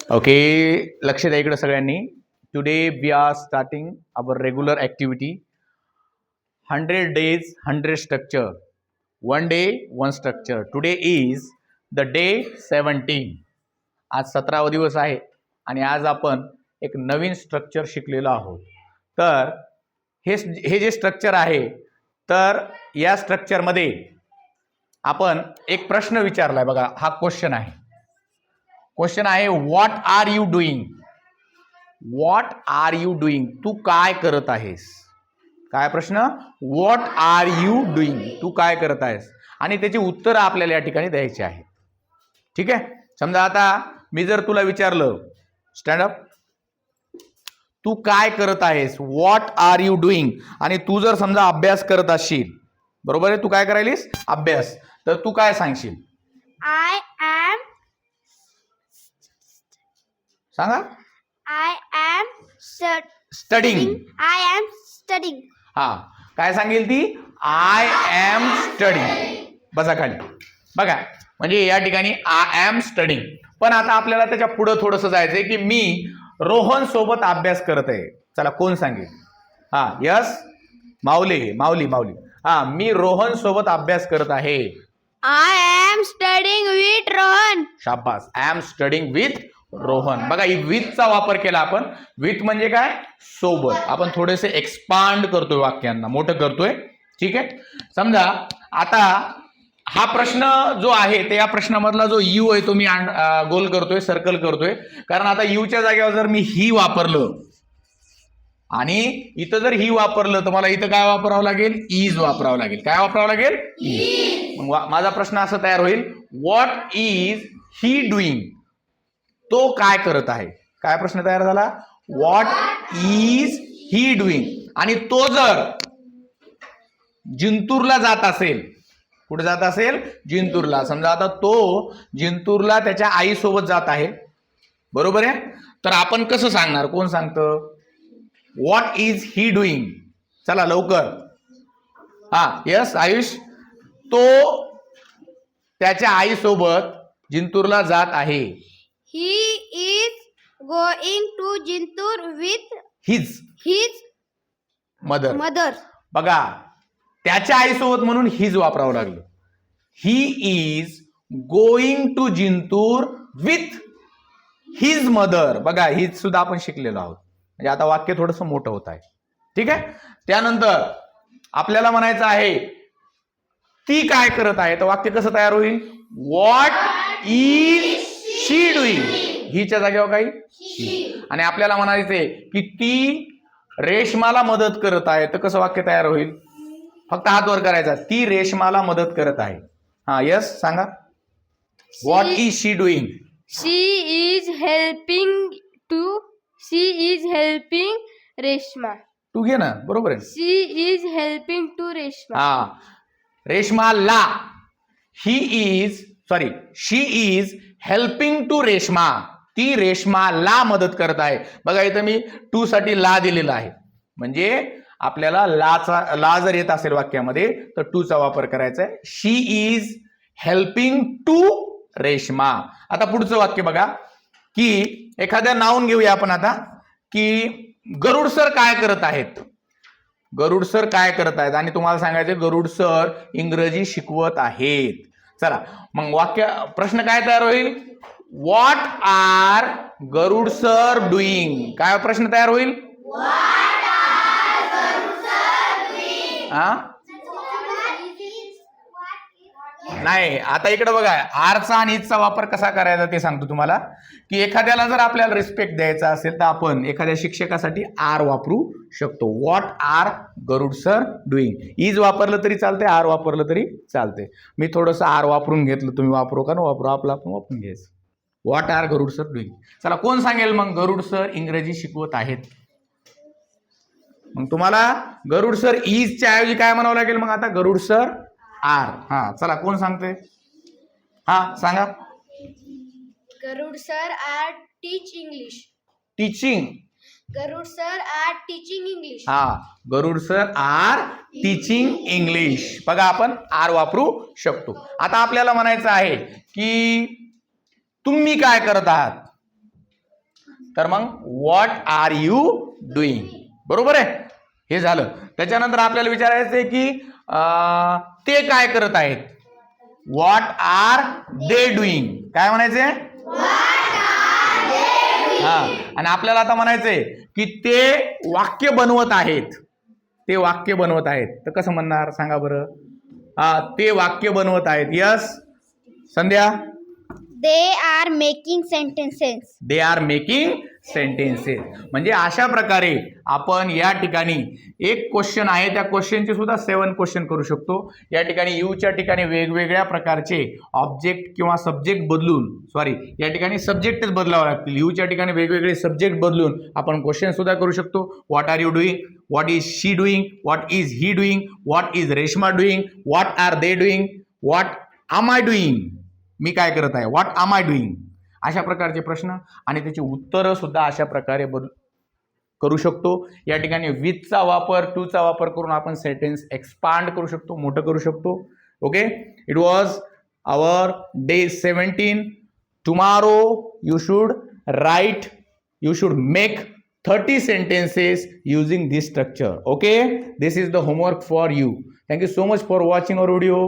Okay, लक्ष द्या इकडे सगळ्यांनी. Today we are starting our regular activity. 100 days 100 structure, 1 day 1 structure. Today is the day 17. आज 17वा दिवस आहे आणि आज आपण एक नवीन स्ट्रक्चर शिकलेलो आहोत. तर हे जे स्ट्रक्चर आहे, तर या स्ट्रक्चरमध्ये आपण एक प्रश्न विचारलाय बघा. हा क्वेश्चन आहे. क्वेश्चन आहे what are you doing. What are you doing, तू काय करत आहेस. काय प्रश्न, व्हॉट आर यू डुईंग, तू काय करत आहेस. आणि त्याची उत्तर आपल्याला या ठिकाणी द्यायची आहे. ठीक आहे. समजा आता मी जर तुला विचारलं, स्टँड अप, तू काय करत आहेस, व्हॉट आर यू डुईंग, आणि तू जर समजा अभ्यास करत असशील, बरोबर आहे, तू काय करायलीस, अभ्यास, तर तू काय सांगशील. आय एम, सांगा. I am studying. I am studying. हा, काय सांगेल ती, आय एम स्टडिंग. बसा खाली. बघा, म्हणजे या ठिकाणी आय एम स्टडिंग. पण आता आपल्याला त्याच्या पुढे थोडंसं जायचंय की मी रोहन सोबत अभ्यास करत आहे. चला, कोण सांगेल. हा, यस, माऊली माऊली माऊली. हा, मी रोहन सोबत अभ्यास करत आहे. I am studying with Rohan. शाबास, I am studying with Rohan. बघा, विथचा वापर केला आपण. विथ म्हणजे काय, सोबत. आपण थोडेसे एक्सपांड करतोय, वाक्यांना मोठं करतोय. ठीक आहे. समजा आता हा प्रश्न जो आहे, ते या प्रश्नामधला जो यू आहे तो मी गोल करतोय, सर्कल करतोय. कारण आता यूच्या जागेवर जर मी ही वापरलं आणि इथं जर ही वापरलं, तर मला इथं काय वापरावं लागेल, इज वापरावं लागेल. काय वापरावं लागेल, इज. मग माझा प्रश्न असा तयार होईल, व्हॉट इज ही डुईंग, तो काय करत आहे. काय प्रश्न तयार झाला, व्हॉट इज ही डुईंग. आणि तो जर जिंतूरला जात असेल, कुठे जात असेल, जिंतूरला. समजा आता तो जिंतूरला त्याच्या आईसोबत जात आहे, बरोबर आहे. तर आपण कसं सांगणार, कोण सांगतं, व्हॉट इज ही डुईंग. चला लवकर. हा, यस आयुष, तो त्याच्या आईसोबत जिंतूरला जात आहे. He is going to Jintur with his mother. बघा, त्याच्या आईसोबत म्हणून हिज वापरावं लागलं. He is going to Jintur with his mother. बघा, हिज सुद्धा आपण शिकलेलो आहोत. म्हणजे आता वाक्य थोडंसं मोठं होत आहे. ठीक आहे. त्यानंतर आपल्याला म्हणायचं आहे ती काय करत आहे. तर वाक्य कसं तयार होईल, व्हॉट इज शी डुईंग. हिच्या जागेवर काही शी. आणि आपल्याला म्हणायचंय की ती रेशमाला मदत करत आहे. तर कसं वाक्य तयार होईल, फक्त हात वर करायचा, ती रेशमाला मदत करत आहे. हा, यस, सांगा. What is she doing. She is helping Reshma. तू घे ना, बरोबर आहे. She is helping to Reshma. हा, रेशमाला. She is helping to Reshma. ती रेशमाला मदत करत आहे. बघा, इथं मी टू साठी ला दिलेला आहे. म्हणजे आपल्याला ला जर येत असेल वाक्यामध्ये, तर टूचा वापर करायचा आहे. She is helping to Reshma. आता पुढचं वाक्य बघा, की एखाद्या नाऊन घेऊया आपण आता, की गरुड सर काय करत आहेत. गरुड सर काय करत आहेत, आणि तुम्हाला सांगायचं गरुड सर इंग्रजी शिकवत आहेत. चला, मग वाक्य प्रश्न काय तयार होईल, what are Garud sir doing. काय प्रश्न तयार होईल, नाही. आता इकडे बघा, आरचा आणि इजचा वापर कसा करायचा ते सांगतो तुम्हाला. की एखाद्याला जर आपल्याला रिस्पेक्ट द्यायचा असेल, तर आपण एखाद्या शिक्षकासाठी आर वापरू शकतो. What are Garud sir doing. Is वापरलं तरी चालते, आर वापरलं तरी चालते. मी थोडंसं आर वापरून घेतलं, तुम्ही वापरू का ना वापरू, आपलं आपण वापरून घ्यायचं. What are Garud sir doing. चला, कोण सांगेल मग, गरुड सर इंग्रजी शिकवत आहेत. मग तुम्हाला गरुड सर इजच्या ऐवजी काय म्हणावं लागेल, मग आता गरुड सर आर. हा, चला, कोण सांगते. हा, सांगा. गरुड सर आर टीच इंग्लिश. टीचिंग. गरुड सर आर टीचिंग इंग्लिश. हा, गरुड सर आर टीचिंग इंग्लिश. बघा, आपण आर वापरू शकतो. आता आपल्याला म्हणायचं आहे की तुम्ही काय करत आहात. तर मग व्हॉट आर यू डुईंग, बरोबर आहे. हे झालं. त्याच्यानंतर आपल्याला विचारायचं आहे की ते काय करत आहेत. व्हॉट आर दे डुईंग, काय म्हणायचंय. हा, आणि आपल्याला आता म्हणायचंय की ते वाक्य बनवत आहेत. ते वाक्य बनवत आहेत तर कसं म्हणणार सांगा बरं. ते वाक्य बनवत आहेत. Yes Sandhya. They are making sentences. They are making sentences. म्हणजे अशा प्रकारे आपण या ठिकाणी एक क्वेश्चन आहे त्या क्वेश्चनचे सुद्धा 7 क्वेश्चन करू शकतो. या ठिकाणी यूच्या ठिकाणी वेगवेगळ्या प्रकारचे ऑब्जेक्ट किंवा सब्जेक्ट बदलून, या ठिकाणी सब्जेक्टच बदलावं लागतील. यूच्या ठिकाणी वेगवेगळे सब्जेक्ट बदलून आपण क्वेश्चन सुद्धा करू शकतो. What are you doing, what is she doing, what is he doing, what is Reshma doing, what are they doing, what am I doing, मी काय करत आहे, व्हॉट आम आय डुईंग, अशा प्रकारचे प्रश्न आणि त्याची उत्तरं सुद्धा अशा प्रकारे करू शकतो. या ठिकाणी विथचा वापर, टूचा वापर करून आपण सेंटेन्स एक्सपांड करू शकतो, मोठं करू शकतो. Okay, it was our day 17. Tomorrow you should write, you should make 30 sentences using this structure. Okay, this is the homework for you. Thank you so much for watching our video.